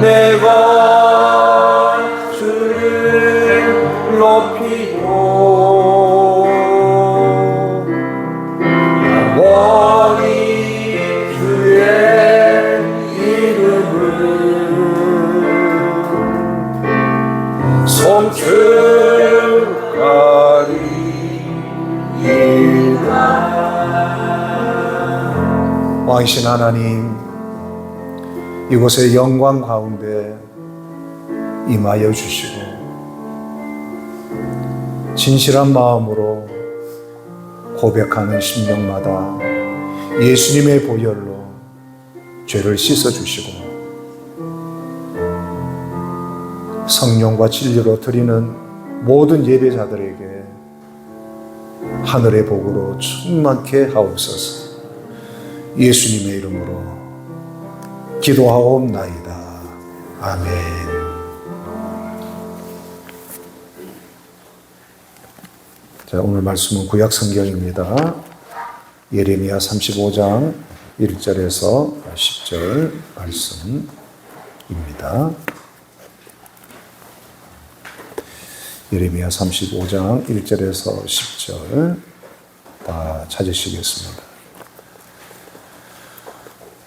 내가 주를 높이고 영원히 주의 이름을 송축하리이다. 왕이신 하나님, 이곳의 영광 가운데 임하여 주시고 진실한 마음으로 고백하는 심령마다 예수님의 보혈로 죄를 씻어주시고 성령과 진리로 드리는 모든 예배자들에게 하늘의 복으로 충만케 하옵소서. 예수님의 이름으로 기도하옵나이다. 아멘. 자, 오늘 말씀은 구약 성경입니다. 예레미야 35장 1절에서 10절 말씀입니다. 예레미야 35장 1절에서 10절 다 찾으시겠습니다.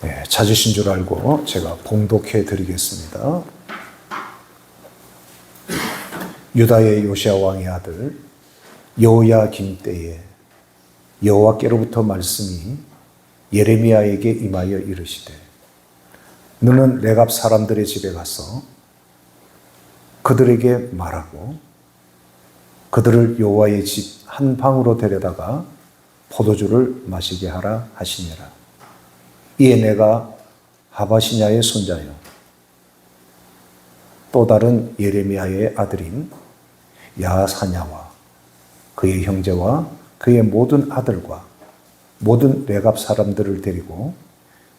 네, 찾으신 줄 알고 제가 봉독해 드리겠습니다. 유다의 요시야 왕의 아들 여호야김 때에 여호와께로부터 말씀이 예레미야에게 임하여 이르시되, 너는 레갑 사람들의 집에 가서 그들에게 말하고 그들을 여호와의 집 한 방으로 데려다가 포도주를 마시게 하라 하시니라. 이에 내가 하바시냐의 손자요 또 다른 예레미야의 아들인 야사냐와 그의 형제와 그의 모든 아들과 모든 레갑 사람들을 데리고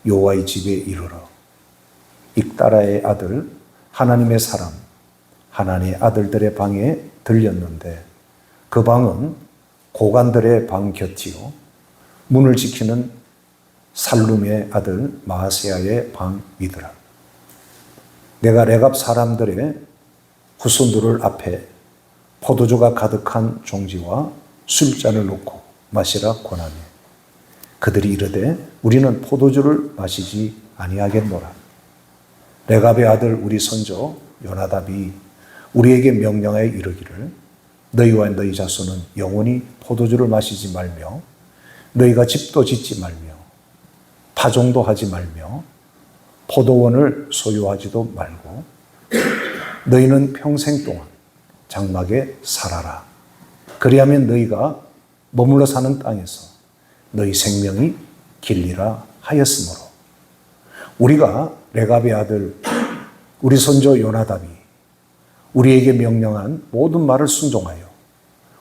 여호와의 집에 이르러 익다라의 아들 하나님의 사람 하나님의 아들들의 방에 들렸는데, 그 방은 고관들의 방 곁이요 문을 지키는 살룸의 아들 마아세야의 방이더라. 내가 레갑 사람들의 후손들을 앞에 포도주가 가득한 종지와 술잔을 놓고 마시라 권하며 그들이 이르되, 우리는 포도주를 마시지 아니하겠노라. 레갑의 아들 우리 선조 요나답이 우리에게 명령하여 이르기를, 너희와 너희 자손은 영원히 포도주를 마시지 말며 너희가 집도 짓지 말며 파종도 하지 말며 포도원을 소유하지도 말고 너희는 평생 동안 장막에 살아라. 그리하면 너희가 머물러 사는 땅에서 너희 생명이 길리라 하였으므로, 우리가 레갑의 아들 우리 손조 요나답이 우리에게 명령한 모든 말을 순종하여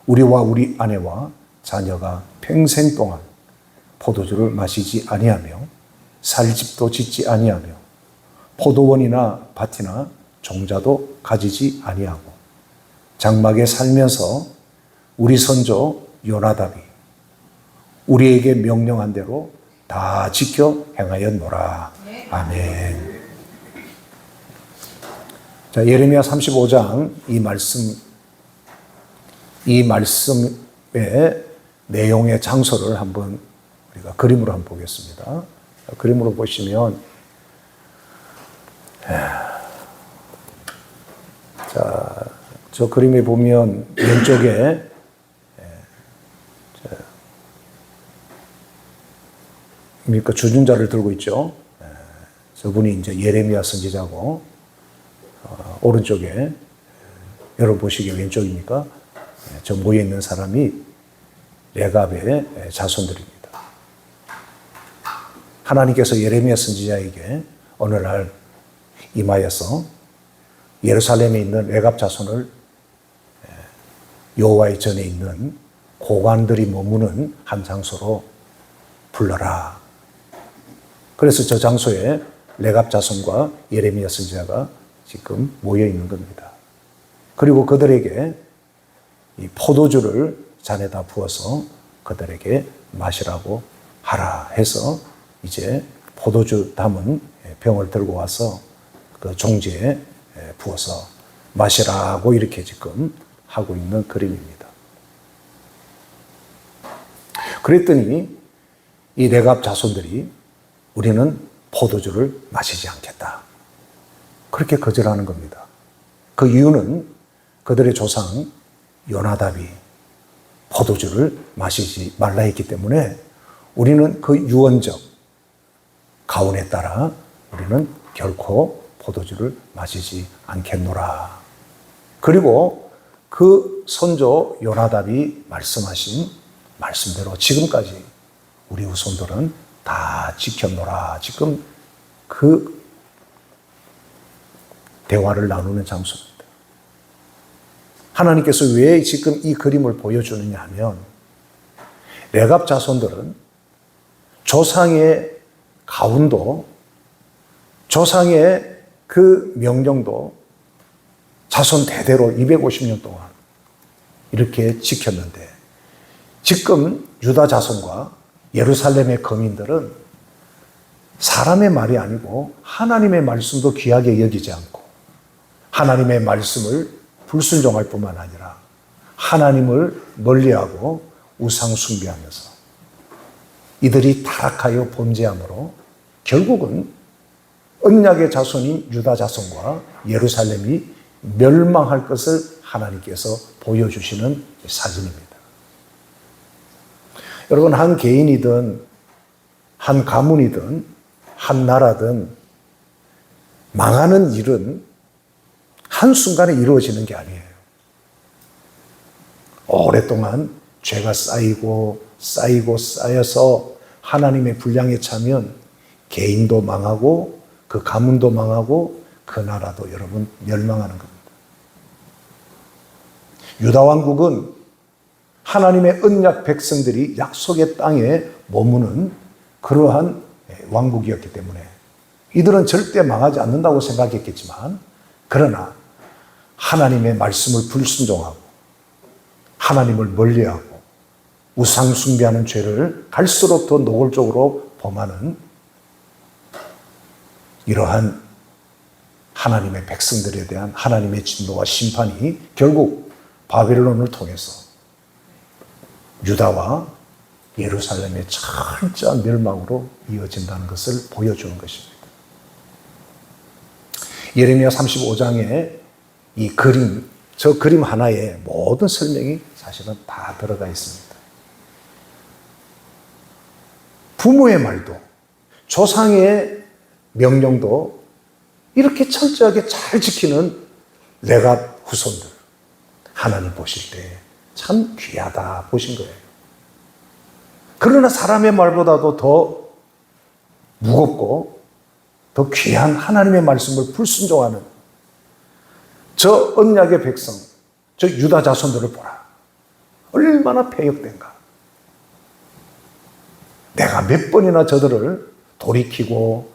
우리와 우리 아내와 자녀가 평생 동안 포도주를 마시지 아니하며 살 집도 짓지 아니하며 포도원이나 밭이나 종자도 가지지 아니하고 장막에 살면서 우리 선조 요나답이 우리에게 명령한 대로 다 지켜 행하였노라. 아멘. 자, 예레미야 35장 이 말씀의 내용의 장소를 한번 우리가 그림으로 한번 보겠습니다. 그림으로 보시면, 자, 저 그림에 보면 왼쪽에 주준자를 들고 있죠. 저분이 이제 예레미야 선지자고, 오른쪽에 여러분 보시기에 왼쪽입니까? 저 모여 있는 사람이 레갑의 자손들입니다. 하나님께서 예레미야 선지자에게 어느 날 임하여서 예루살렘에 있는 레갑 자손을 여호와의 전에 있는 고관들이 머무는 한 장소로 불러라. 그래서 저 장소에 레갑 자손과 예레미야 선지자가 지금 모여 있는 겁니다. 그리고 그들에게 이 포도주를 잔에다 부어서 그들에게 마시라고 하라 해서 이제 포도주 담은 병을 들고 와서 그 종지에 부어서 마시라고 이렇게 지금 하고 있는 그림입니다. 그랬더니 이 레갑 자손들이 우리는 포도주를 마시지 않겠다. 그렇게 거절하는 겁니다. 그 이유는 그들의 조상 요나답이 포도주를 마시지 말라 했기 때문에 우리는 그 유언적 가훈에 따라 우리는 결코 포도주를 마시지 않겠노라. 그리고 그 선조 요나답이 말씀하신 말씀대로 지금까지 우리 후손들은 다 지켰노라. 지금 그 대화를 나누는 장소입니다. 하나님께서 왜 지금 이 그림을 보여주느냐 하면 레갑 자손들은 조상의 가훈도 조상의 그 명령도 자손 대대로 250년 동안 이렇게 지켰는데 지금 유다 자손과 예루살렘의 거민들은 사람의 말이 아니고 하나님의 말씀도 귀하게 여기지 않고 하나님의 말씀을 불순종할 뿐만 아니라 하나님을 멀리하고 우상 숭배하면서 이들이 타락하여 범죄함으로 결국은 언약의 자손인 유다 자손과 예루살렘이 멸망할 것을 하나님께서 보여주시는 사진입니다. 여러분, 한 개인이든 한 가문이든 한 나라든 망하는 일은 한순간에 이루어지는 게 아니에요. 오랫동안 죄가 쌓여서 하나님의 분량에 차면 개인도 망하고 그 가문도 망하고 그 나라도 여러분 멸망하는 겁니다. 유다 왕국은 하나님의 언약 백성들이 약속의 땅에 머무는 그러한 왕국이었기 때문에 이들은 절대 망하지 않는다고 생각했겠지만 그러나 하나님의 말씀을 불순종하고 하나님을 멀리하고 우상 숭배하는 죄를 갈수록 더 노골적으로 범하는 이러한 하나님의 백성들에 대한 하나님의 진노와 심판이 결국 바벨론을 통해서 유다와 예루살렘의 철저한 멸망으로 이어진다는 것을 보여주는 것입니다. 예레미야 35장에 이 그림, 저 그림 하나에 모든 설명이 사실은 다 들어가 있습니다. 부모의 말도 조상의 명령도 이렇게 철저하게 잘 지키는 레갑 후손들 하나님 보실 때 참 귀하다 보신 거예요. 그러나 사람의 말보다도 더 무겁고 더 귀한 하나님의 말씀을 불순종하는 저 언약의 백성, 저 유다 자손들을 보라. 얼마나 패역된가. 내가 몇 번이나 저들을 돌이키고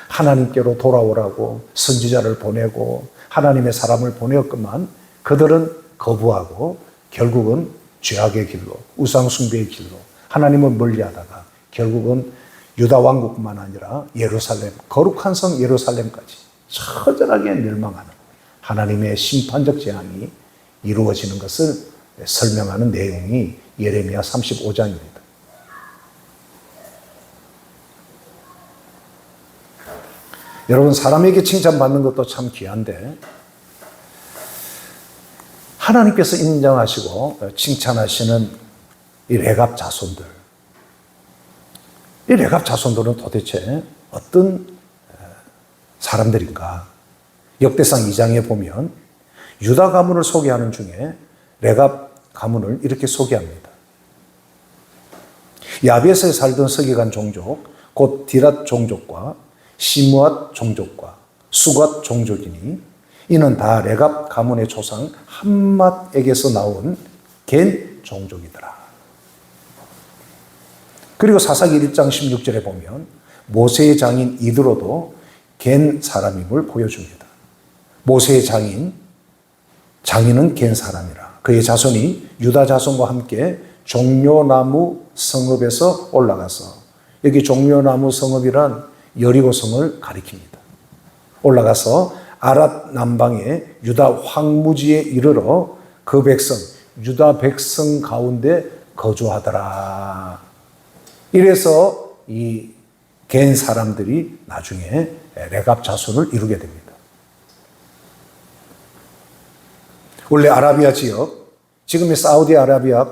하나님께로 돌아오라고 선지자를 보내고 하나님의 사람을 보내었건만 그들은 거부하고 결국은 죄악의 길로, 우상 숭배의 길로 하나님을 멀리하다가 결국은 유다 왕국뿐만 아니라 예루살렘, 거룩한 성 예루살렘까지 처절하게 멸망하는 하나님의 심판적 재앙이 이루어지는 것을 설명하는 내용이 예레미야 35장입니다. 여러분, 사람에게 칭찬받는 것도 참 귀한데 하나님께서 인정하시고 칭찬하시는 이 레갑 자손들, 이 레갑 자손들은 도대체 어떤 사람들인가? 역대상 2장에 보면 유다 가문을 소개하는 중에 레갑 가문을 이렇게 소개합니다. 야벳에 살던 서기관 종족, 곧 디랏 종족과 시므앗 종족과 수갓 종족이니 이는 다 레갑 가문의 조상 함맛에게서 나온 겐 종족이더라. 그리고 사사기 1장 16절에 보면 모세의 장인 이드로도 겐 사람임을 보여줍니다. 모세의 장인은 겐 사람이라. 그의 자손이 유다 자손과 함께 종려나무 성읍에서 올라가서 여기 종려나무 성읍이란 여리고 성을 가리킵니다. 올라가서 아랏 남방의 유다 황무지에 이르러 그 백성, 유다 백성 가운데 거주하더라. 이래서 이 갠 사람들이 나중에 레갑 자손을 이루게 됩니다. 원래 아라비아 지역, 지금의 사우디아라비아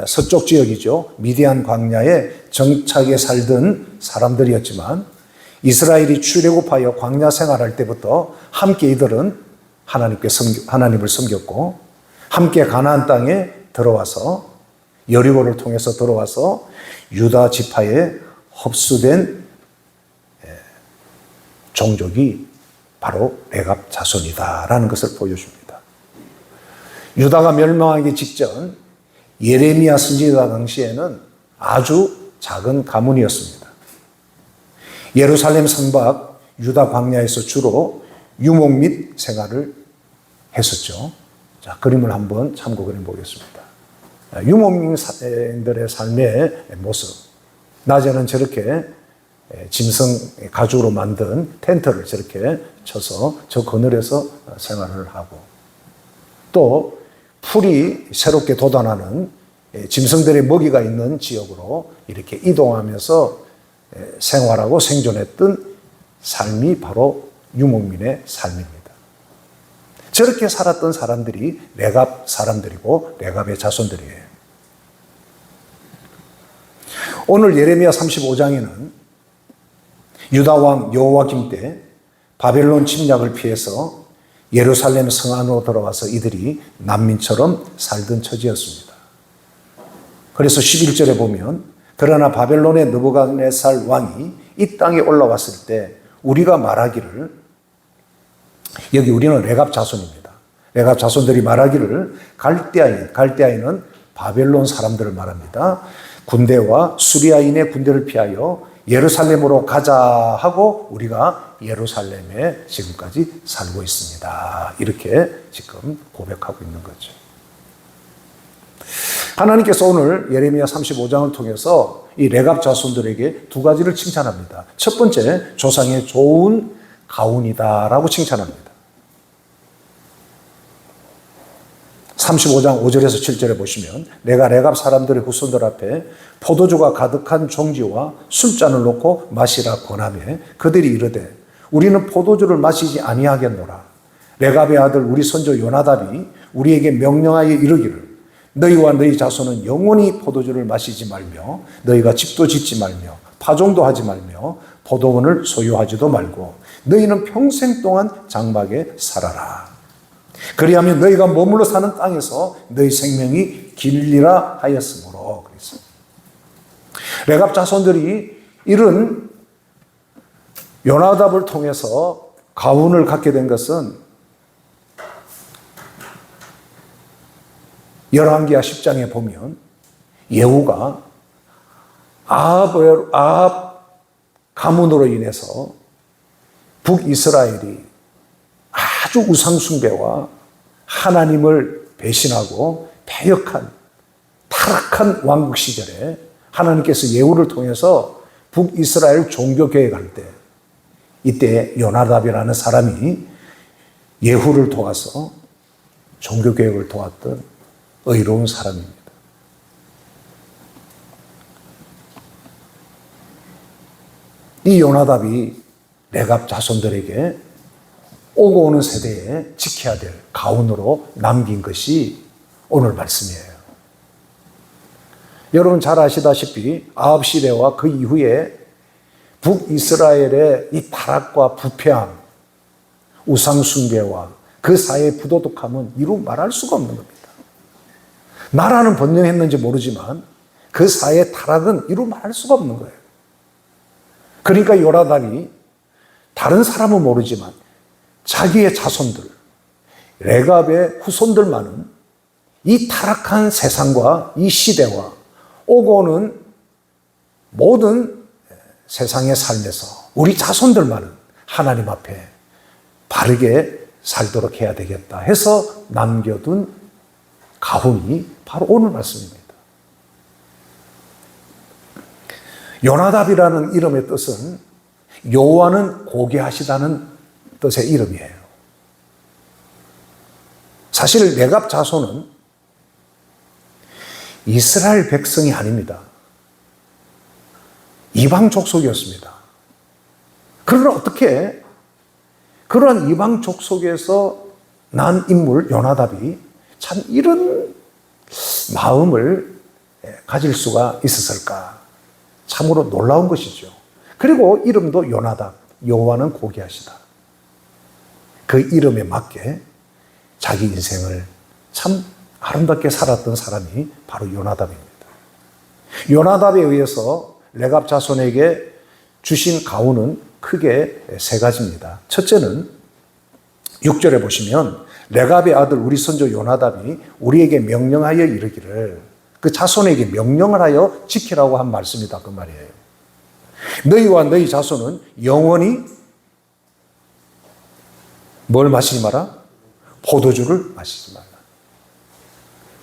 서쪽 지역이죠. 미디안 광야에 정착해 살던 사람들이었지만 이스라엘이 출애굽하여 광야 생활할 때부터 함께 이들은 하나님을 섬겼고 함께 가나안 땅에 들어와서 여리고를 통해서 들어와서 유다 지파에 흡수된 종족이 바로 레갑 자손이다라는 것을 보여줍니다. 유다가 멸망하기 직전 예레미야 선지자 당시에는 아주 작은 가문이었습니다. 예루살렘 성박 유다 광야에서 주로 유목 및 생활을 했었죠. 자, 그림을 한번 참고 그림 보겠습니다. 유목민들의 삶의 모습. 낮에는 저렇게 짐승 가죽으로 만든 텐트를 저렇게 쳐서 저 그늘에서 생활을 하고 또 풀이 새롭게 돋아나는 짐승들의 먹이가 있는 지역으로 이렇게 이동하면서 생활하고 생존했던 삶이 바로 유목민의 삶입니다. 저렇게 살았던 사람들이 레갑 사람들이고 레갑의 자손들이에요. 오늘 예레미야 35장에는 유다 왕 여호와김 때 바벨론 침략을 피해서 예루살렘 성 안으로 들어와서 이들이 난민처럼 살던 처지였습니다. 그래서 11절에 보면 그러나 바벨론의 느부갓네살 왕이 이 땅에 올라왔을 때 우리가 말하기를, 여기 우리는 레갑 자손입니다. 레갑 자손들이 말하기를 갈대아인은 바벨론 사람들을 말합니다. 군대와 수리아인의 군대를 피하여 예루살렘으로 가자 하고 우리가 예루살렘에 지금까지 살고 있습니다. 이렇게 지금 고백하고 있는 거죠. 하나님께서 오늘 예레미야 35장을 통해서 이 레갑 자손들에게 두 가지를 칭찬합니다. 첫 번째, 조상의 좋은 가훈이다라고 칭찬합니다. 35장 5절에서 7절에 보시면 내가 레갑 사람들의 후손들 앞에 포도주가 가득한 종지와 술잔을 놓고 마시라 권하며 그들이 이르되 우리는 포도주를 마시지 아니하겠노라. 레갑의 아들 우리 선조 요나답이 우리에게 명령하여 이르기를 너희와 너희 자손은 영원히 포도주를 마시지 말며 너희가 집도 짓지 말며 파종도 하지 말며 포도원을 소유하지도 말고 너희는 평생 동안 장막에 살아라. 그리하면 너희가 머물러 사는 땅에서 너희 생명이 길리라 하였으므로. 그래서 레갑 자손들이 이런 요나답을 통해서 가훈을 갖게 된 것은 열왕기하 10장에 보면 예후가 아합 가문으로 인해서 북이스라엘이 아주 우상숭배와 하나님을 배신하고 패역한 타락한 왕국 시절에 하나님께서 예후를 통해서 북이스라엘 종교개혁할 때 이때 요나답이라는 사람이 예후를 도와서 종교개혁을 도왔던 의로운 사람입니다. 이 요나답이 레갑 자손들에게 오고 오는 세대에 지켜야 될 가훈으로 남긴 것이 오늘 말씀이에요. 여러분 잘 아시다시피 아합 시대와 그 이후에 북이스라엘의 이 타락과 부패함, 우상숭배와 그 사이의 부도덕함은 이루 말할 수가 없는 겁니다. 나라는 번영했는지 모르지만 그 사이의 타락은 이루 말할 수가 없는 거예요. 그러니까 요나답이 다른 사람은 모르지만 자기의 자손들, 레갑의 후손들만은 이 타락한 세상과 이 시대와 오고 오는 모든 세상의 삶에서 우리 자손들만은 하나님 앞에 바르게 살도록 해야 되겠다 해서 남겨둔 가훈이 바로 오늘 말씀입니다. 요나답이라는 이름의 뜻은 여호와는 고개하시다는 뜻의 이름이에요. 사실 레갑 자손은 이스라엘 백성이 아닙니다. 이방 족속이었습니다. 그러나 어떻게 그러한 이방 족속에서 난 인물 요나답이 참 이런 마음을 가질 수가 있었을까? 참으로 놀라운 것이죠. 그리고 이름도 요나답, 여호와는 고개하시다. 그 이름에 맞게 자기 인생을 참 아름답게 살았던 사람이 바로 요나답입니다. 요나답에 의해서 레갑 자손에게 주신 가훈은 크게 세 가지입니다. 첫째는 6절에 보시면 레갑의 아들 우리 선조 요나답이 우리에게 명령하여 이르기를, 그 자손에게 명령을 하여 지키라고 한 말씀이다, 그 말이에요. 너희와 너희 자손은 영원히 뭘 마시지 마라? 포도주를 마시지 말라.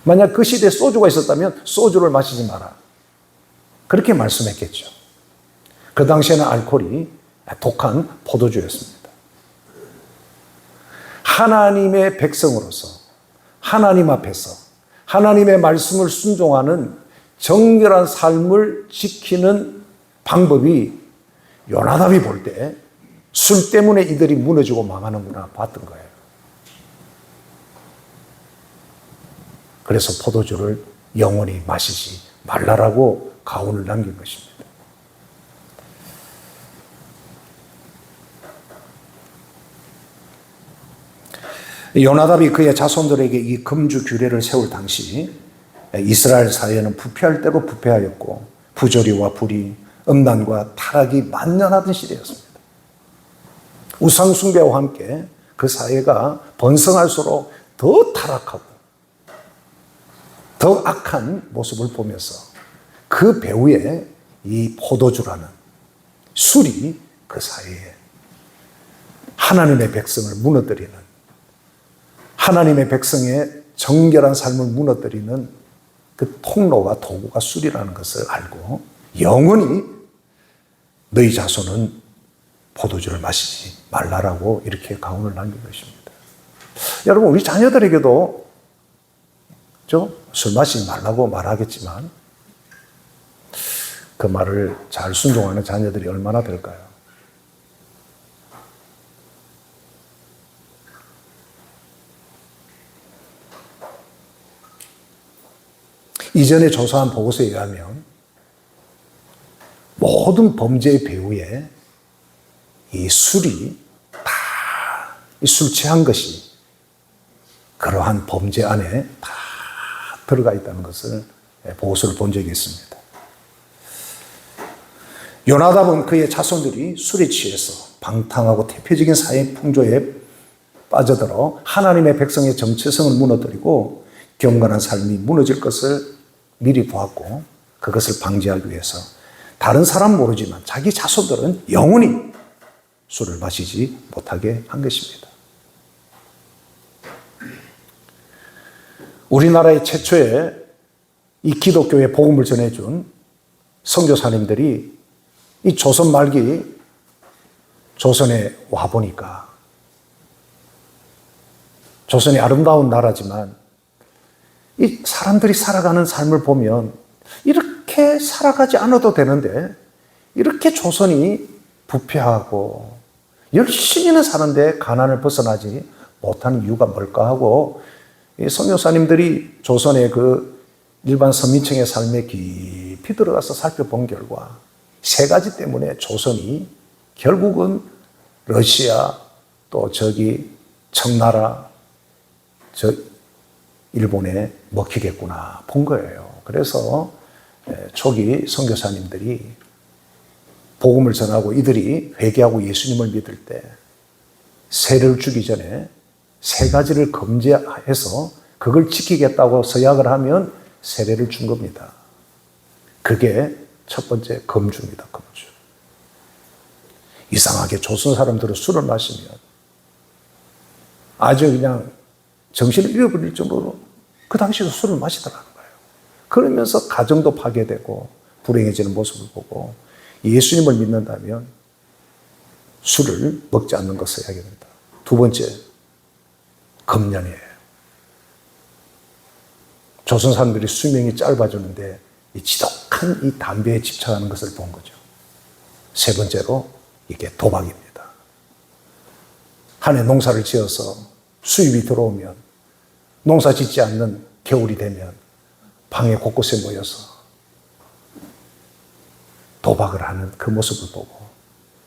만약 그 시대에 소주가 있었다면 소주를 마시지 마라. 그렇게 말씀했겠죠. 그 당시에는 알코올이 독한 포도주였습니다. 하나님의 백성으로서 하나님 앞에서 하나님의 말씀을 순종하는 정결한 삶을 지키는 방법이 요나답이 볼 때 술 때문에 이들이 무너지고 망하는구나 봤던 거예요. 그래서 포도주를 영원히 마시지 말라라고 가훈을 남긴 것입니다. 요나답이 그의 자손들에게 이 금주 규례를 세울 당시 이스라엘 사회는 부패할 대로 부패하였고 부조리와 불의, 음란과 타락이 만연하던 시대였습니다. 우상 숭배와 함께 그 사회가 번성할수록 더 타락하고 더 악한 모습을 보면서 그 배후에 이 포도주라는 술이 그 사회에 하나님의 백성을 무너뜨리는, 하나님의 백성의 정결한 삶을 무너뜨리는 그 통로가 도구가 술이라는 것을 알고 영원히 너희 자손은 포도주를 마시지 말라라고 이렇게 가훈을 남긴 것입니다. 여러분, 우리 자녀들에게도 술 마시지 말라고 말하겠지만 그 말을 잘 순종하는 자녀들이 얼마나 될까요? 이전에 조사한 보고서에 의하면 모든 범죄의 배후에 이 술이 다 이 술 취한 것이 그러한 범죄 안에 다 들어가 있다는 것을 보고서를 본 적이 있습니다. 요나답은 그의 자손들이 술에 취해서 방탕하고 태폐적인 사회 풍조에 빠져들어 하나님의 백성의 정체성을 무너뜨리고 경건한 삶이 무너질 것을 미리 보았고 그것을 방지하기 위해서 다른 사람 모르지만 자기 자손들은 영원히 술을 마시지 못하게 한 것입니다. 우리나라의 최초의 이 기독교의 복음을 전해준 선교사님들이 이 조선 말기 조선에 와보니까 조선이 아름다운 나라지만 이 사람들이 살아가는 삶을 보면 이렇게 살아가지 않아도 되는데 이렇게 조선이 부패하고 열심히는 사는데 가난을 벗어나지 못하는 이유가 뭘까 하고 이 선교사님들이 조선의 그 일반 서민층의 삶에 깊이 들어가서 살펴본 결과 세 가지 때문에 조선이 결국은 러시아 또 저기 청나라 저 일본에 먹히겠구나 본 거예요. 그래서 초기 선교사님들이 복음을 전하고 이들이 회개하고 예수님을 믿을 때 세를 주기 전에 세 가지를 금지해서 그걸 지키겠다고 서약을 하면 세례를 준 겁니다. 그게 첫 번째 금주입니다. 금주. 이상하게 조선 사람들은 술을 마시면 아주 그냥 정신을 잃어버릴 정도로 그 당시에도 술을 마시더라는 거예요. 그러면서 가정도 파괴되고 불행해지는 모습을 보고 예수님을 믿는다면 술을 먹지 않는 것을 해야 됩니다. 두 번째, 금연이에요. 조선 사람들이 수명이 짧아졌는데 이 지독한 이 담배에 집착하는 것을 본 거죠. 세 번째로 이게 도박입니다. 한 해 농사를 지어서 수입이 들어오면 농사 짓지 않는 겨울이 되면 방에 곳곳에 모여서 도박을 하는 그 모습을 보고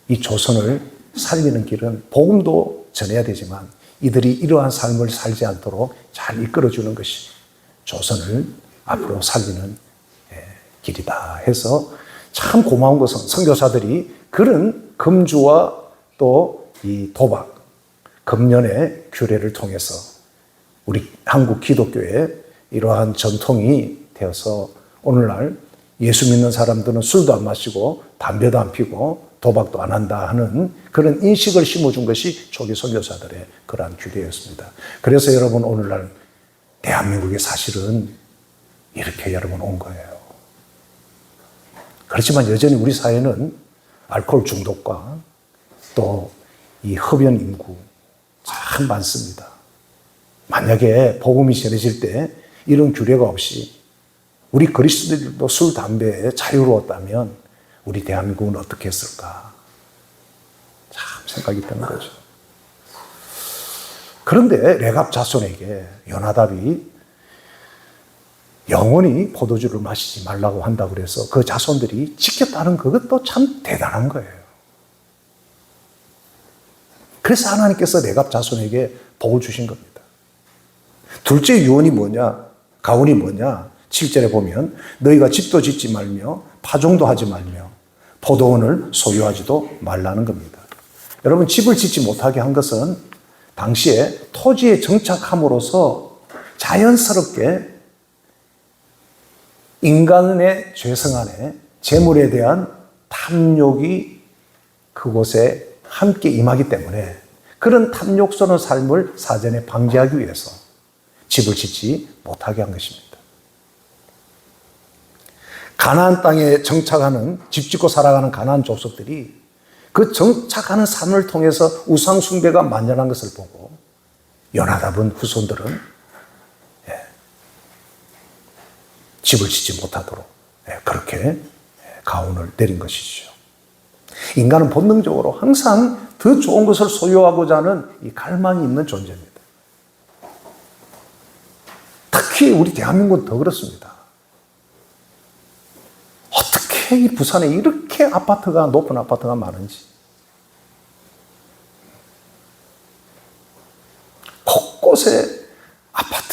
이 조선을 살리는 길은 복음도 전해야 되지만 이들이 이러한 삶을 살지 않도록 잘 이끌어주는 것이 조선을 앞으로 살리는 길이다 해서 참 고마운 것은 선교사들이 그런 금주와 또 이 도박, 금연의 규례를 통해서 우리 한국 기독교에 이러한 전통이 되어서 오늘날 예수 믿는 사람들은 술도 안 마시고 담배도 안 피고 도박도 안 한다 하는 그런 인식을 심어준 것이 초기 선교사들의 그러한 규례였습니다. 그래서 여러분 오늘날 대한민국에 사실은 이렇게 여러분 온 거예요. 그렇지만 여전히 우리 사회는 알코올 중독과 또 이 흡연 인구 참 많습니다. 만약에 복음이 전해질 때 이런 규례가 없이 우리 그리스도인들도 술, 담배에 자유로웠다면 우리 대한민국은 어떻게 했을까? 참 생각이 드는 거죠. 그런데 레갑 자손에게 요나답이 영원히 포도주를 마시지 말라고 한다고 그래서 그 자손들이 지켰다는 그것도 참 대단한 거예요. 그래서 하나님께서 레갑 자손에게 복을 주신 겁니다. 둘째 유언이 뭐냐? 가훈이 뭐냐? 7절에 보면 너희가 집도 짓지 말며 파종도 하지 말며 포도원을 소유하지도 말라는 겁니다. 여러분 집을 짓지 못하게 한 것은 당시에 토지에 정착함으로써 자연스럽게 인간의 죄성 안에 재물에 대한 탐욕이 그곳에 함께 임하기 때문에 그런 탐욕스러운 삶을 사전에 방지하기 위해서 집을 짓지 못하게 한 것입니다. 가나안 땅에 정착하는, 집 짓고 살아가는 가나안 족속들이 그 정착하는 삶을 통해서 우상 숭배가 만연한 것을 보고 요나답은 후손들은 집을 짓지 못하도록 그렇게 가훈을 내린 것이죠. 인간은 본능적으로 항상 더 좋은 것을 소유하고자 하는 이 갈망이 있는 존재입니다. 특히 우리 대한민국은 더 그렇습니다. 어떻게 이 부산에 이렇게 아파트가, 높은 아파트가 많은지. 곳곳에 아파트.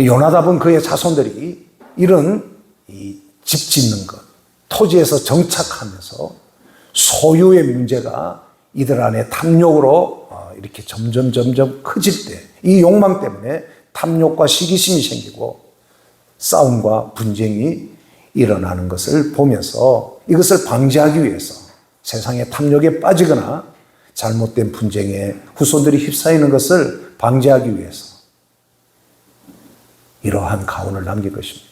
요나답은 그의 자손들이 이런 집 짓는 것, 토지에서 정착하면서 소유의 문제가 이들 안에 탐욕으로 이렇게 점점 커질 때 이 욕망 때문에 탐욕과 시기심이 생기고 싸움과 분쟁이 일어나는 것을 보면서 이것을 방지하기 위해서 세상의 탐욕에 빠지거나 잘못된 분쟁에 후손들이 휩싸이는 것을 방지하기 위해서 이러한 가훈을 남긴 것입니다.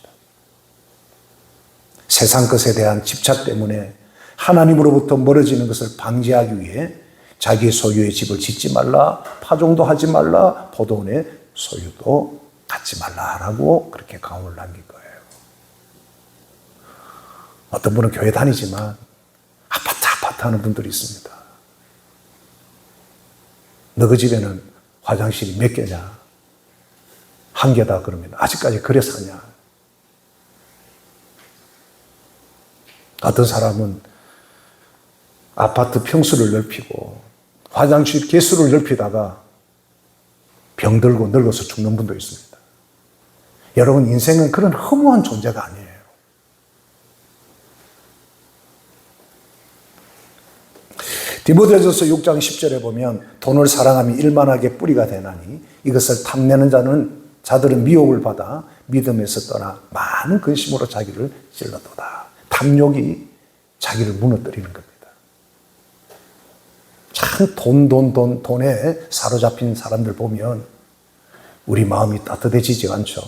세상 것에 대한 집착 때문에 하나님으로부터 멀어지는 것을 방지하기 위해 자기 소유의 집을 짓지 말라, 파종도 하지 말라, 포도원의 소유도 갖지 말라라고 그렇게 가훈을 남긴 거예요. 어떤 분은 교회 다니지만 아파트 하는 분들이 있습니다. 너 그 집에는 화장실이 몇 개냐? 한 개다 그러면 아직까지 그래 사냐? 어떤 사람은 아파트 평수를 넓히고 화장실 개수를 넓히다가 병들고 늙어서 죽는 분도 있습니다. 여러분 인생은 그런 허무한 존재가 아니에요. 디모데전서 6장 10절에 보면 돈을 사랑하며 일만하게 뿌리가 되나니 이것을 탐내는 자들은 미혹을 받아 믿음에서 떠나 많은 근심으로 자기를 찔러도다. 탐욕이 자기를 무너뜨리는 겁니다. 참 돈에 사로잡힌 사람들 보면 우리 마음이 따뜻해지지 않죠.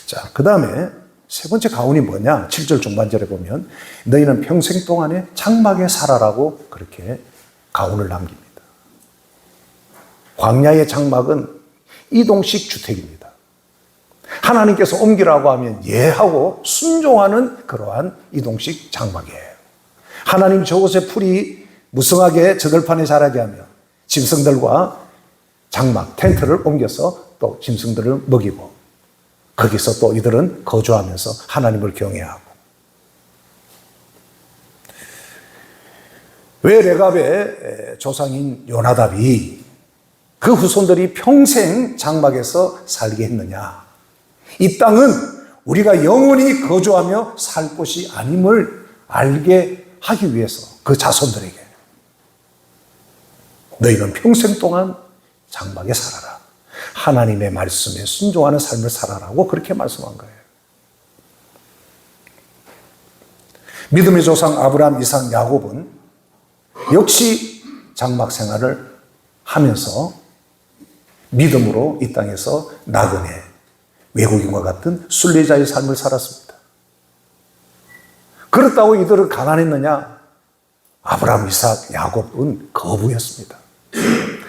자, 그 다음에 세 번째 가훈이 뭐냐? 7절 중반절에 보면 너희는 평생 동안에 장막에 살아라고 그렇게 가훈을 남깁니다. 광야의 장막은 이동식 주택입니다. 하나님께서 옮기라고 하면 예하고 순종하는 그러한 이동식 장막이에요. 하나님 저곳에 풀이 무성하게 저들판에 자라게 하며 짐승들과 장막, 텐트를 옮겨서 또 짐승들을 먹이고 거기서 또 이들은 거주하면서 하나님을 경외하고. 왜 레갑의 조상인 요나답이 그 후손들이 평생 장막에서 살게 했느냐? 이 땅은 우리가 영원히 거주하며 살 곳이 아님을 알게 하기 위해서 그 자손들에게 너희는 평생 동안 장막에 살아라. 하나님의 말씀에 순종하는 삶을 살아라고 그렇게 말씀한 거예요. 믿음의 조상 아브라함, 이삭, 야곱은 역시 장막 생활을 하면서 믿음으로 이 땅에서 나그네, 외국인과 같은 순례자의 삶을 살았습니다. 그렇다고 이들은 가난했느냐? 아브라함, 이삭, 야곱은 거부했습니다.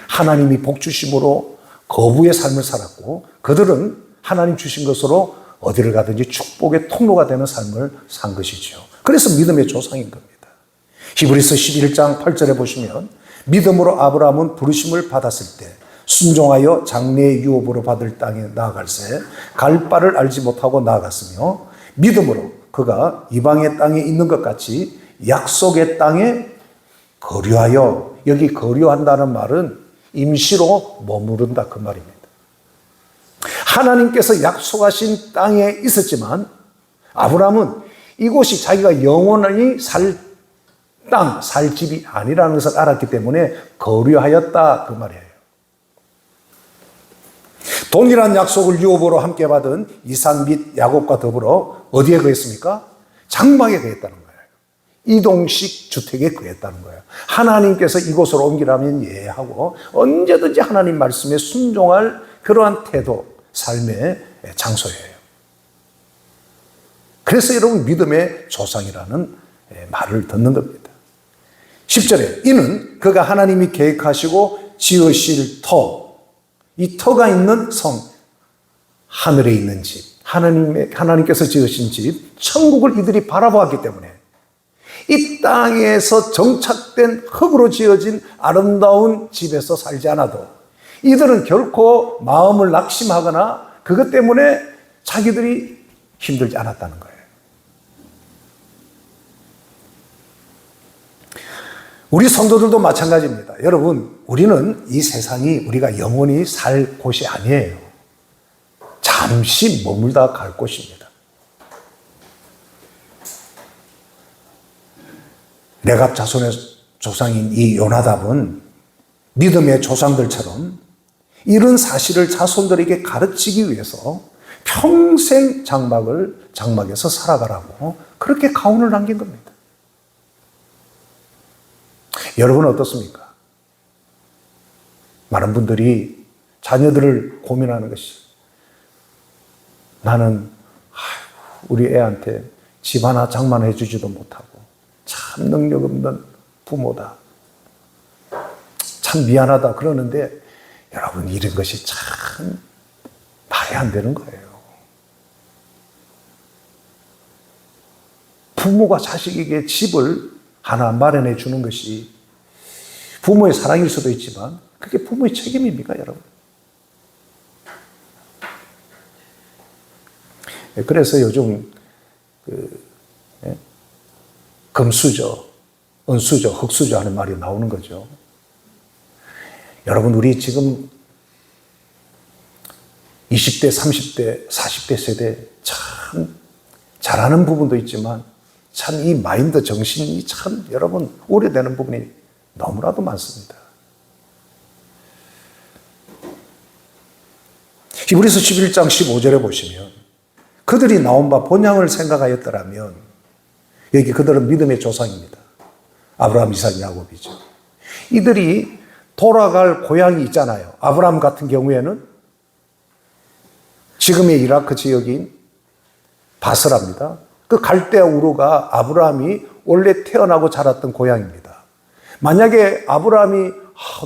하나님이 복 주심으로 거부의 삶을 살았고 그들은 하나님 주신 것으로 어디를 가든지 축복의 통로가 되는 삶을 산 것이죠. 그래서 믿음의 조상인 겁니다. 히브리서 11장 8절에 보시면 믿음으로 아브라함은 부르심을 받았을 때 순종하여 장래의 유업으로 받을 땅에 나아갈새 갈 바를 알지 못하고 나아갔으며 믿음으로 그가 이방의 땅에 있는 것 같이 약속의 땅에 거류하여, 여기 거류한다는 말은 임시로 머무른다 그 말입니다. 하나님께서 약속하신 땅에 있었지만 아브라함은 이곳이 자기가 영원히 살 땅, 살 집이 아니라는 것을 알았기 때문에 거류하였다 그 말이에요. 동일한 약속을 유업으로 함께 받은 이삭 및 야곱과 더불어 어디에 거했습니까? 장막에 거했다는 거예요. 이동식 주택에 거했다는 거예요. 하나님께서 이곳으로 옮기라면 예하고 언제든지 하나님 말씀에 순종할 그러한 태도, 삶의 장소예요. 그래서 여러분 믿음의 조상이라는 말을 듣는 겁니다. 10절에 이는 그가 하나님이 계획하시고 지으실 터, 이 터가 있는 성, 하늘에 있는 집, 하나님께서 지으신 집, 천국을 이들이 바라보았기 때문에 이 땅에서 정착된 흙으로 지어진 아름다운 집에서 살지 않아도 이들은 결코 마음을 낙심하거나 그것 때문에 자기들이 힘들지 않았다는 거예요. 우리 성도들도 마찬가지입니다. 여러분, 우리는 이 세상이 우리가 영원히 살 곳이 아니에요. 잠시 머물다 갈 곳입니다. 레갑 자손의 조상인 이 요나답은 믿음의 조상들처럼 이런 사실을 자손들에게 가르치기 위해서 평생 장막에서 살아가라고 그렇게 가훈을 남긴 겁니다. 여러분은 어떻습니까? 많은 분들이 자녀들을 고민하는 것이 나는 우리 애한테 집 하나 장만해 주지도 못하고 참 능력 없는 부모다. 참 미안하다 그러는데 여러분 이런 것이 참 말이 안 되는 거예요. 부모가 자식에게 집을 하나 마련해 주는 것이 부모의 사랑일 수도 있지만 그게 부모의 책임입니까, 여러분? 그래서 요즘 금수저, 은수저, 흙수저 하는 말이 나오는 거죠. 여러분, 우리 지금 20대, 30대, 40대 세대 참 잘하는 부분도 있지만 참 이 마인드 정신이 참 여러분 오래되는 부분이 너무나도 많습니다. 히브리서 11장 15절에 보시면 그들이 나온 바 본향을 생각하였더라면 여기 그들은 믿음의 조상입니다. 아브라함, 이삭, 야곱이죠. 이들이 돌아갈 고향이 있잖아요. 아브라함 같은 경우에는 지금의 이라크 지역인 바스라입니다. 그 갈대아 우르가 아브라함이 원래 태어나고 자랐던 고향입니다. 만약에 아브라함이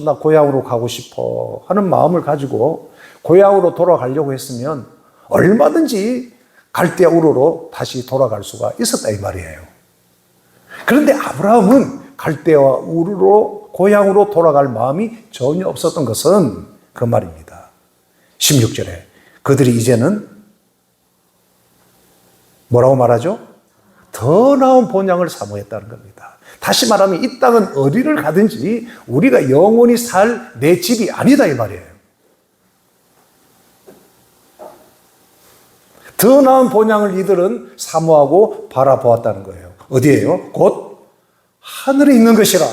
나 고향으로 가고 싶어 하는 마음을 가지고 고향으로 돌아가려고 했으면 얼마든지 갈대아 우르로 다시 돌아갈 수가 있었다 이 말이에요. 그런데 아브라함은 갈대아 우르로 고향으로 돌아갈 마음이 전혀 없었던 것은 그 말입니다. 16절에 그들이 이제는 뭐라고 말하죠? 더 나은 본향을 사모했다는 겁니다. 다시 말하면 이 땅은 어디를 가든지 우리가 영원히 살 내 집이 아니다 이 말이에요. 더 나은 본향을 이들은 사모하고 바라보았다는 거예요. 어디예요? 곧 하늘에 있는 것이라.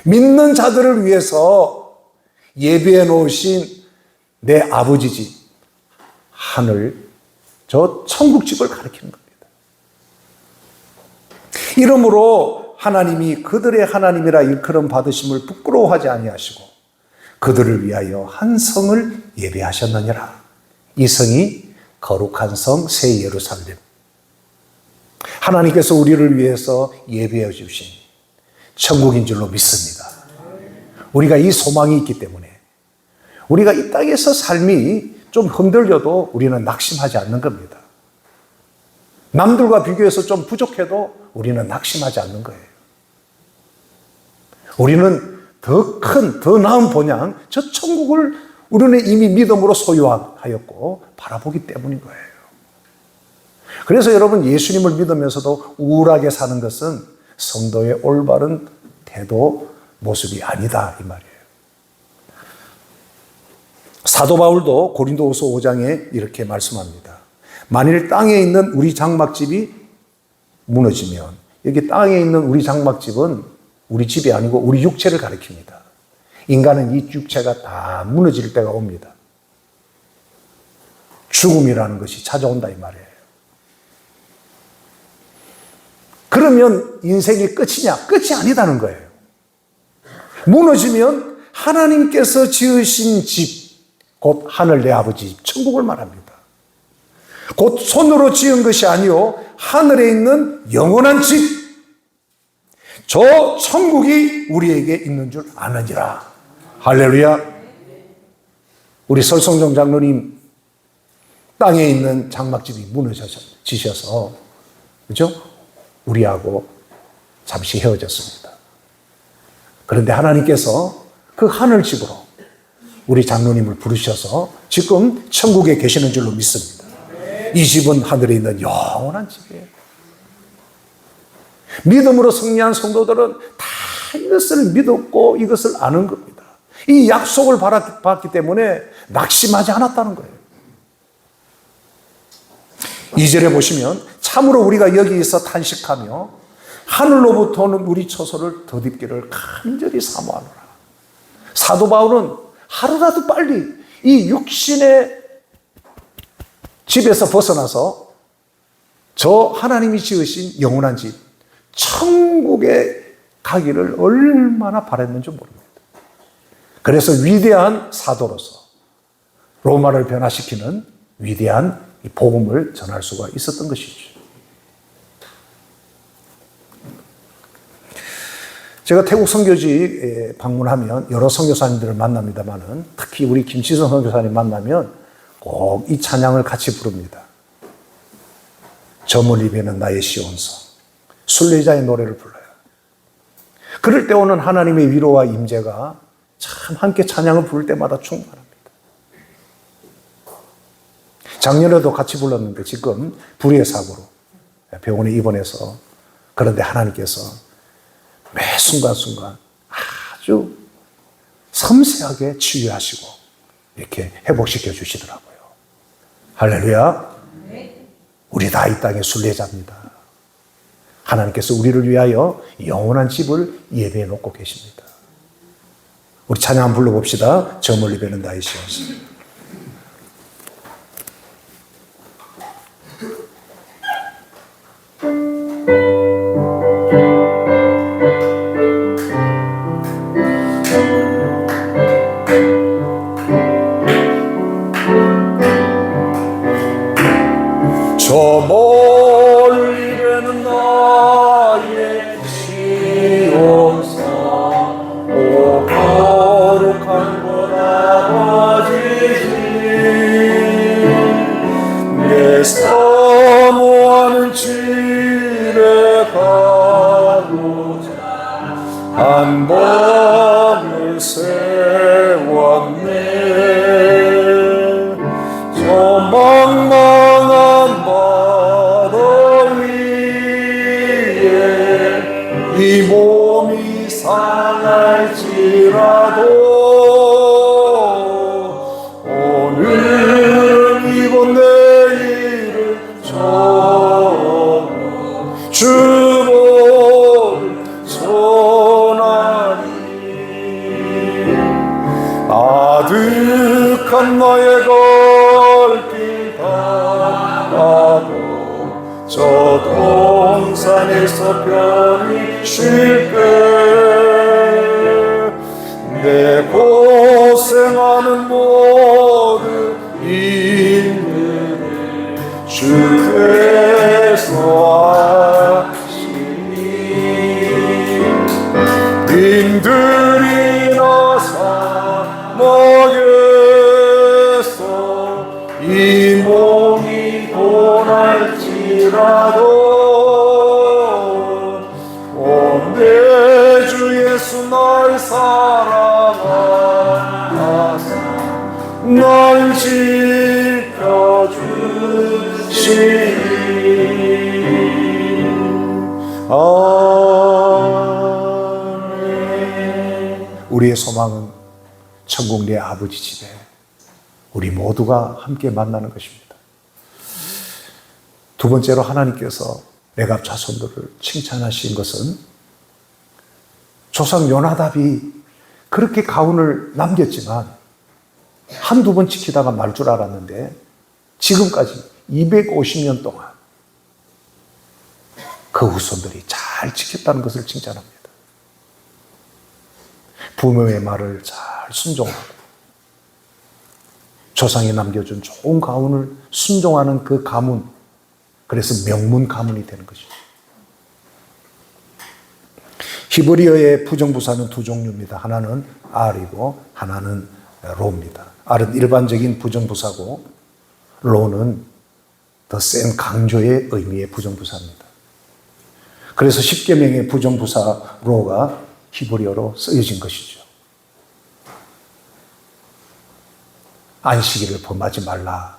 믿는 자들을 위해서 예비해 놓으신 내 아버지 집, 하늘, 저 천국집을 가리키는 겁니다. 이러므로 하나님이 그들의 하나님이라 일컬음 받으심을 부끄러워하지 아니하시고 그들을 위하여 한 성을 예비하셨느니라. 이 성이 거룩한 성 새 예루살렘. 하나님께서 우리를 위해서 예비해 주신 천국인 줄로 믿습니다. 우리가 이 소망이 있기 때문에 우리가 이 땅에서 삶이 좀 흔들려도 우리는 낙심하지 않는 겁니다. 남들과 비교해서 좀 부족해도 우리는 낙심하지 않는 거예요. 우리는 더 큰, 더 나은 본향, 저 천국을 우리는 이미 믿음으로 소유하였고 바라보기 때문인 거예요. 그래서 여러분 예수님을 믿으면서도 우울하게 사는 것은 성도의 올바른 태도, 모습이 아니다 이 말이에요. 사도 바울도 고린도후서 5장에 이렇게 말씀합니다. 만일 땅에 있는 우리 장막집이 무너지면, 여기 땅에 있는 우리 장막집은 우리 집이 아니고 우리 육체를 가리킵니다. 인간은 이 육체가 다 무너질 때가 옵니다. 죽음이라는 것이 찾아온다 이 말이에요. 그러면 인생이 끝이냐? 끝이 아니다는 거예요. 무너지면 하나님께서 지으신 집, 곧 하늘 내 아버지 집, 천국을 말합니다. 곧 손으로 지은 것이 아니요 하늘에 있는 영원한 집, 저 천국이 우리에게 있는 줄 아느니라. 할렐루야. 우리 설성정 장로님 땅에 있는 장막집이 무너지셔서 그죠? 우리하고 잠시 헤어졌습니다. 그런데 하나님께서 그 하늘집으로 우리 장로님을 부르셔서 지금 천국에 계시는 줄로 믿습니다. 이 집은 하늘에 있는 영원한 집이에요. 믿음으로 승리한 성도들은 다 이것을 믿었고 이것을 아는 겁니다. 이 약속을 받았기 때문에 낙심하지 않았다는 거예요. 2절에 보시면 참으로 우리가 여기에서 탄식하며 하늘로부터는 우리 처소를 덧입기를 간절히 사모하노라. 사도 바울은 하루라도 빨리 이 육신의 집에서 벗어나서 저 하나님이 지으신 영원한 집, 천국에 가기를 얼마나 바랬는지 모릅니다. 그래서 위대한 사도로서 로마를 변화시키는 위대한 이 복음을 전할 수가 있었던 것이죠. 제가 태국 선교지 방문하면 여러 선교사님들을 만납니다만은 특히 우리 김치선 선교사님 만나면 꼭 이 찬양을 같이 부릅니다. 저 멀리 뵈는 나의 시온서, 순례자의 노래를 불러요. 그럴 때 오는 하나님의 위로와 임재가 참 함께 찬양을 부를 때마다 충만합니다. 작년에도 같이 불렀는데 지금 불의의 사고로 병원에 입원해서, 그런데 하나님께서 매 순간순간 아주 섬세하게 치유하시고 이렇게 회복시켜 주시더라고요. 할렐루야. 우리 다 이 땅의 순례자입니다. 하나님께서 우리를 위하여 영원한 집을 예배해 놓고 계십니다. 우리 찬양 한번 불러봅시다. 저 멀리 뵈는 나의 시온서. 저 멀리 be는 나의 시온산 오 거룩한 곳 아버지시 내 사모하는 집에 가고자 한 밤을 세웠네 저 망망한 바다 위에 이 몸이 상할지라도 오늘은 이고 내일은 저로 주를 전하리 아득한 나의 걸길 따라고 저 동산에서 편히 쉴게 내 고생하는 모든 일들을 주께서 하시니 빈들이 나사 먹여서 이 몸이 고날지라도 내 주 예수 날 사랑하사 날 지켜주시니 아멘. 우리의 소망은 천국 내 아버지 집에 우리 모두가 함께 만나는 것입니다. 두 번째로 하나님께서 레갑 자손들을 칭찬하신 것은 조상 요나답이 그렇게 가훈을 남겼지만 한두 번 지키다가 말 줄 알았는데 지금까지 250년 동안 그 후손들이 잘 지켰다는 것을 칭찬합니다. 부모의 말을 잘 순종하고 조상이 남겨준 좋은 가문을 순종하는 그 가문, 그래서 명문 가문이 되는 것이죠. 히브리어의 부정부사는 두 종류입니다. 하나는 알이고 하나는 로입니다. 알은 일반적인 부정부사고 로는 더 센 강조의 의미의 부정부사입니다. 그래서 10계명의 부정부사 로가 히브리어로 쓰여진 것이죠. 안식일을 범하지 말라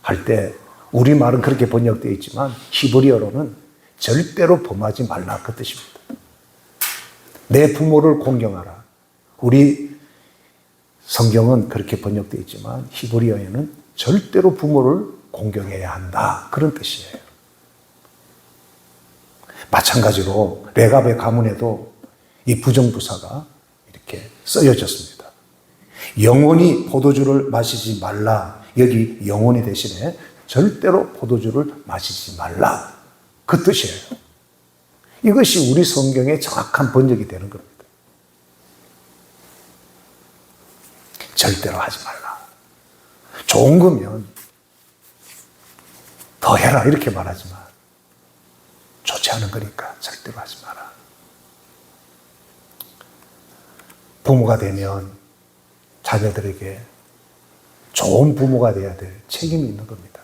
할 때 우리말은 그렇게 번역되어 있지만 히브리어로는 절대로 범하지 말라 그 뜻입니다. 내 부모를 공경하라. 우리 성경은 그렇게 번역되어 있지만 히브리어에는 절대로 부모를 공경해야 한다 그런 뜻이에요. 마찬가지로 레갑의 가문에도 이 부정부사가 이렇게 쓰여졌습니다. 영원히 포도주를 마시지 말라. 여기 영원히 대신에 절대로 포도주를 마시지 말라 그 뜻이에요. 이것이 우리 성경의 정확한 번역이 되는 겁니다. 절대로 하지 말라. 좋은 거면 더 해라 이렇게 말하지만 좋지 않은 거니까 절대로 하지 마라. 부모가 되면 자녀들에게 좋은 부모가 되어야 될 책임이 있는 겁니다.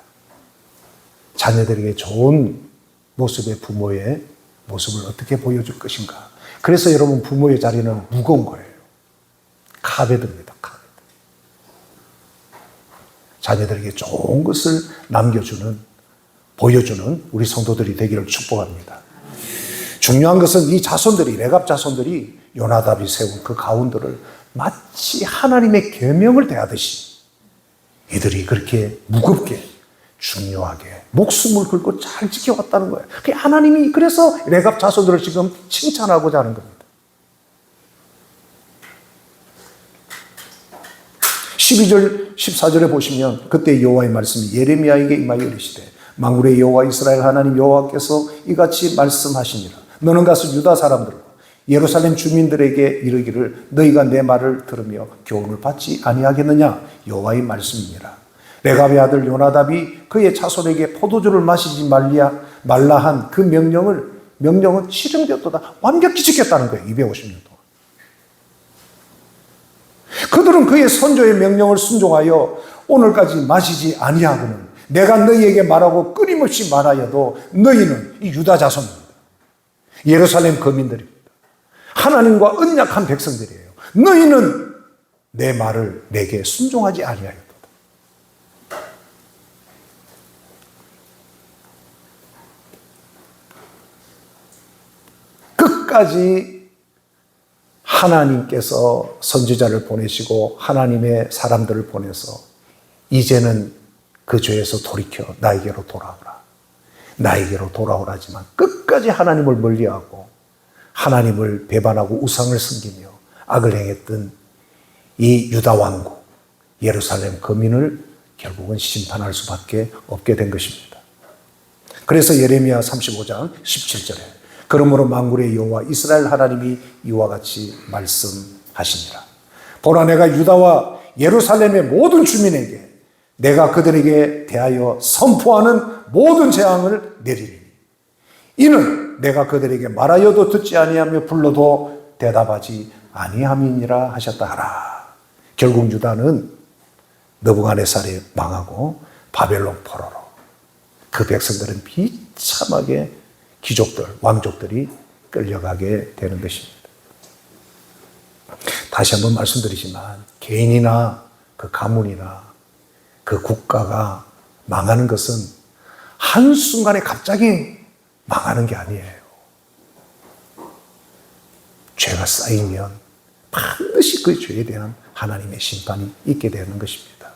자녀들에게 좋은 모습의 부모의 모습을 어떻게 보여줄 것인가. 그래서 여러분 부모의 자리는 무거운 거예요. 카베드입니다. 카베드. 자녀들에게 좋은 것을 남겨주는, 보여주는 우리 성도들이 되기를 축복합니다. 중요한 것은 이 자손들이, 레갑 자손들이 요나답이 세운 그 가운들을 마치 하나님의 계명을 대하듯이 이들이 그렇게 무겁게 중요하게 목숨을 걸고 잘 지켜왔다는 거예요. 하나님이 그래서 레갑 자손들을 지금 칭찬하고자 하는 겁니다. 12절 14절에 보시면 그때 여호와의 말씀이 예레미야에게 임하여 이르시되 만군의 여호와 이스라엘 하나님 여호와께서 이같이 말씀하시니라. 너는 가서 유다 사람들과 예루살렘 주민들에게 이르기를 너희가 내 말을 들으며 교훈을 받지 아니하겠느냐. 여호와의 말씀이니라. 레갑의 아들 요나답이 그의 자손에게 포도주를 마시지 말라 한 그 명령은 실행되었도다. 완벽히 지켰다는 거예요. 250년 동안. 그들은 그의 선조의 명령을 순종하여 오늘까지 마시지 아니하고는 내가 너희에게 말하고 끊임없이 말하여도 너희는 이 유다 자손입니다. 예루살렘 거민들입니다. 하나님과 언약한 백성들이에요. 너희는 내 말을 내게 순종하지 아니하였도다. 끝까지 하나님께서 선지자를 보내시고 하나님의 사람들을 보내서 이제는 그 죄에서 돌이켜 나에게로 돌아오라. 나에게로 돌아오라지만 끝까지 하나님을 멀리하고 하나님을 배반하고 우상을 섬기며 악을 행했던 이 유다 왕국, 예루살렘 거민을 결국은 심판할 수밖에 없게 된 것입니다. 그래서 예레미야 35장 17절에 그러므로 만군의 여호와 이스라엘 하나님이 이와 같이 말씀하시니라. 보라, 내가 유다와 예루살렘의 모든 주민에게 내가 그들에게 대하여 선포하는 모든 재앙을 내리리니 이는 내가 그들에게 말하여도 듣지 아니하며 불러도 대답하지 아니함이니라 하셨다 하라. 결국 유다는 느부갓네살에 망하고 바벨론 포로로 그 백성들은 비참하게 귀족들, 왕족들이 끌려가게 되는 것입니다. 다시 한번 말씀드리지만 개인이나 그 가문이나 그 국가가 망하는 것은 한순간에 갑자기 망하는 게 아니에요. 죄가 쌓이면 반드시 그 죄에 대한 하나님의 심판이 있게 되는 것입니다.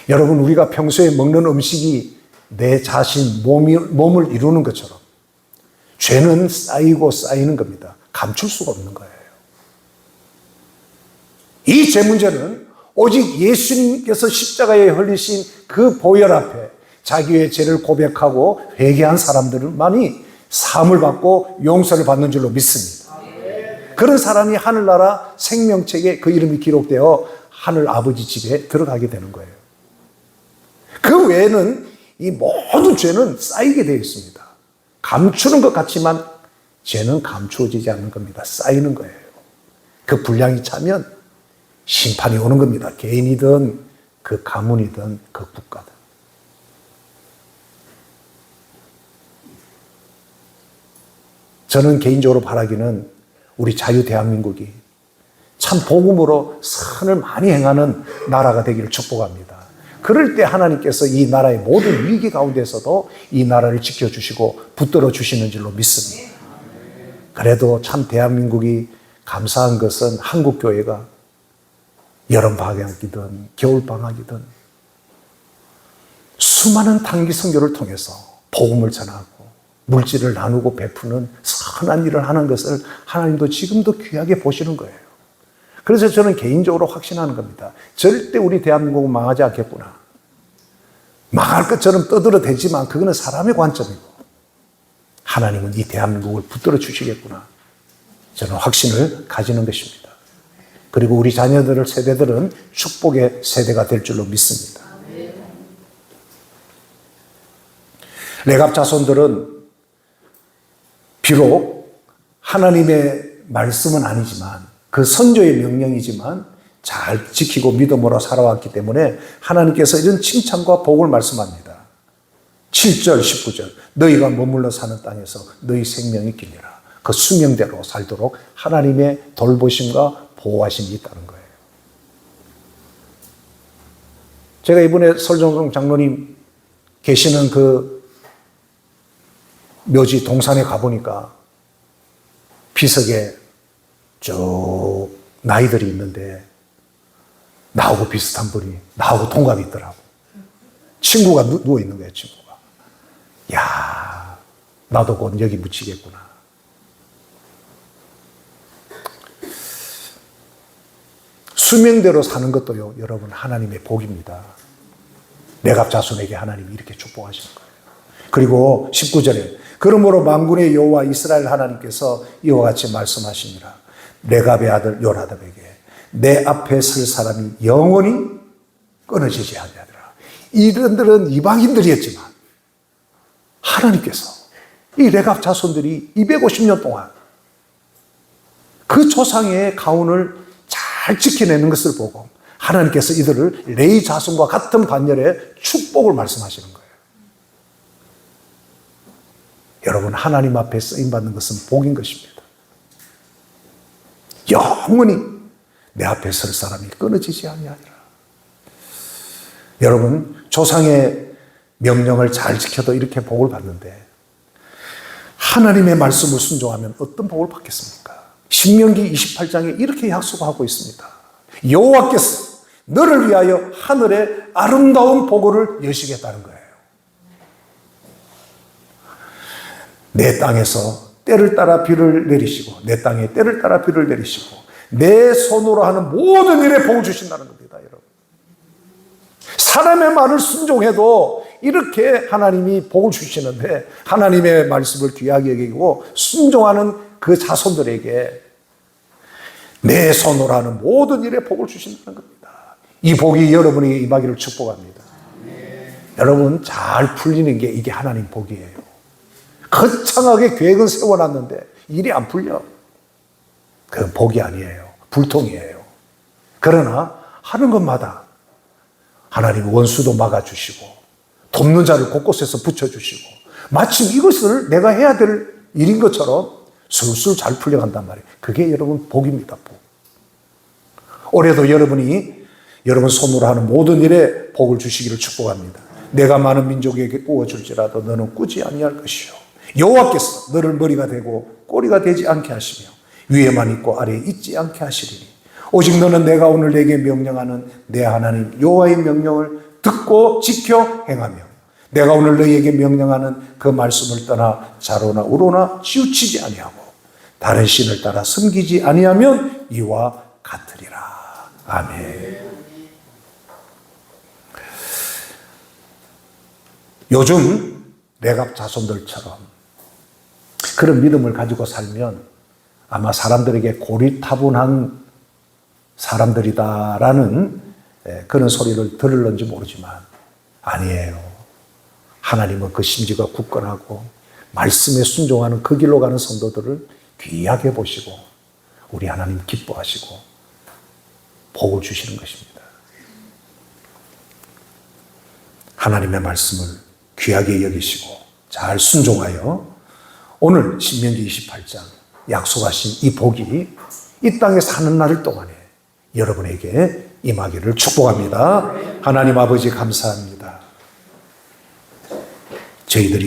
여러분, 우리가 평소에 먹는 음식이 내 자신 몸을 이루는 것처럼 죄는 쌓이고 쌓이는 겁니다. 감출 수가 없는 거예요. 이 죄 문제는 오직 예수님께서 십자가에 흘리신 그 보혈 앞에 자기의 죄를 고백하고 회개한 사람들만이 사함을 받고 용서를 받는 줄로 믿습니다. 그런 사람이 하늘나라 생명책에 그 이름이 기록되어 하늘 아버지 집에 들어가게 되는 거예요. 그 외에는 이 모든 죄는 쌓이게 되어 있습니다. 감추는 것 같지만 죄는 감추어지지 않는 겁니다. 쌓이는 거예요. 그 분량이 차면 심판이 오는 겁니다. 개인이든 그 가문이든 그 국가든. 저는 개인적으로 바라기는 우리 자유 대한민국이 참 복음으로 선을 많이 행하는 나라가 되기를 축복합니다. 그럴 때 하나님께서 이 나라의 모든 위기 가운데서도 이 나라를 지켜주시고 붙들어 주시는 줄로 믿습니다. 그래도 참 대한민국이 감사한 것은 한국교회가 여름방학이든 겨울방학이든 수많은 단기 선교를 통해서 복음을 전하고 물질을 나누고 베푸는 선한 일을 하는 것을 하나님도 지금도 귀하게 보시는 거예요. 그래서 저는 개인적으로 확신하는 겁니다. 절대 우리 대한민국은 망하지 않겠구나. 망할 것처럼 떠들어대지만 그거는 사람의 관점이고 하나님은 이 대한민국을 붙들어 주시겠구나. 저는 확신을 가지는 것입니다. 그리고 우리 자녀들을 세대들은 축복의 세대가 될 줄로 믿습니다. 레갑 자손들은 비록 하나님의 말씀은 아니지만 그 선조의 명령이지만 잘 지키고 믿음으로 살아왔기 때문에 하나님께서 이런 칭찬과 복을 말씀합니다. 7절, 19절 너희가 머물러 사는 땅에서 너희 생명이 길리라. 그 수명대로 살도록 하나님의 돌보심과 보호하심이 있다는 거예요. 제가 이번에 설정동 장로님 계시는 그 묘지 동산에 가보니까 비석에 쭉 나이들이 있는데 나하고 비슷한 분이 나하고 동갑이 있더라고. 친구가 누워있는 거예요. 친구가. 야, 나도 곧 여기 묻히겠구나. 수명대로 사는 것도요, 여러분 하나님의 복입니다. 레갑 자손에게 하나님이 이렇게 축복하시는 거예요. 그리고 19절에 그러므로 만군의 여호와 이스라엘 하나님께서 이와 같이 말씀하시니라. 레갑의 아들 요나답에게 내 앞에 설 사람이 영원히 끊어지지 아니하리라. 이들은 이방인들이었지만 하나님께서 이 레갑 자손들이 250년 동안 그 조상의 가훈을 잘 지켜내는 것을 보고 하나님께서 이들을 레위 자손과 같은 반열에 축복을 말씀하시는 거예요. 여러분, 하나님 앞에 쓰임받는 것은 복인 것입니다. 영원히 내 앞에 설 사람이 끊어지지 아니하리라. 여러분, 조상의 명령을 잘 지켜도 이렇게 복을 받는데 하나님의 말씀을 순종하면 어떤 복을 받겠습니까? 신명기 28장에 이렇게 약속하고 있습니다. 여호와께서 너를 위하여 하늘에 아름다운 보고를 여시겠다는 거예요. 내 땅에서 때를 따라 비를 내리시고 내 땅에 때를 따라 비를 내리시고 내 손으로 하는 모든 일에 복을 주신다는 겁니다, 여러분. 사람의 말을 순종해도 이렇게 하나님이 복을 주시는데 하나님의 말씀을 귀하게 여기고 순종하는 그 자손들에게 내 손으로 하는 모든 일에 복을 주신다는 겁니다. 이 복이 여러분에게 임하기를 축복합니다. 여러분, 잘 풀리는 게 이게 하나님 복이에요. 거창하게 계획은 세워놨는데 일이 안 풀려. 그건 복이 아니에요. 불통이에요. 그러나 하는 것마다 하나님 원수도 막아주시고 돕는 자를 곳곳에서 붙여주시고 마침 이것을 내가 해야 될 일인 것처럼 술술 잘 풀려간단 말이에요. 그게 여러분 복입니다. 복. 올해도 여러분이 여러분 손으로 하는 모든 일에 복을 주시기를 축복합니다. 내가 많은 민족에게 꾸어줄지라도 너는 꾸지 아니할 것이요 여호와께서 너를 머리가 되고 꼬리가 되지 않게 하시며 위에만 있고 아래에 있지 않게 하시리니 오직 너는 내가 오늘 내게 명령하는 내 하나님 여호와의 명령을 듣고 지켜 행하며 내가 오늘 너희에게 명령하는 그 말씀을 떠나 좌로나 우로나 치우치지 아니하고 다른 신을 따라 섬기지 아니하면 이와 같으리라. 아멘. 요즘 레갑 자손들처럼 그런 믿음을 가지고 살면 아마 사람들에게 고리타분한 사람들이다라는 그런 소리를 들을런지 모르지만 아니에요. 하나님은 그 심지가 굳건하고 말씀에 순종하는 그 길로 가는 성도들을 귀하게 보시고 우리 하나님 기뻐하시고 복을 주시는 것입니다. 하나님의 말씀을 귀하게 여기시고 잘 순종하여 오늘 신명기 28장 약속하신 이 복이 이 땅에 사는 날 동안에 여러분에게 임하기를 축복합니다. 하나님 아버지 감사합니다. 저희들이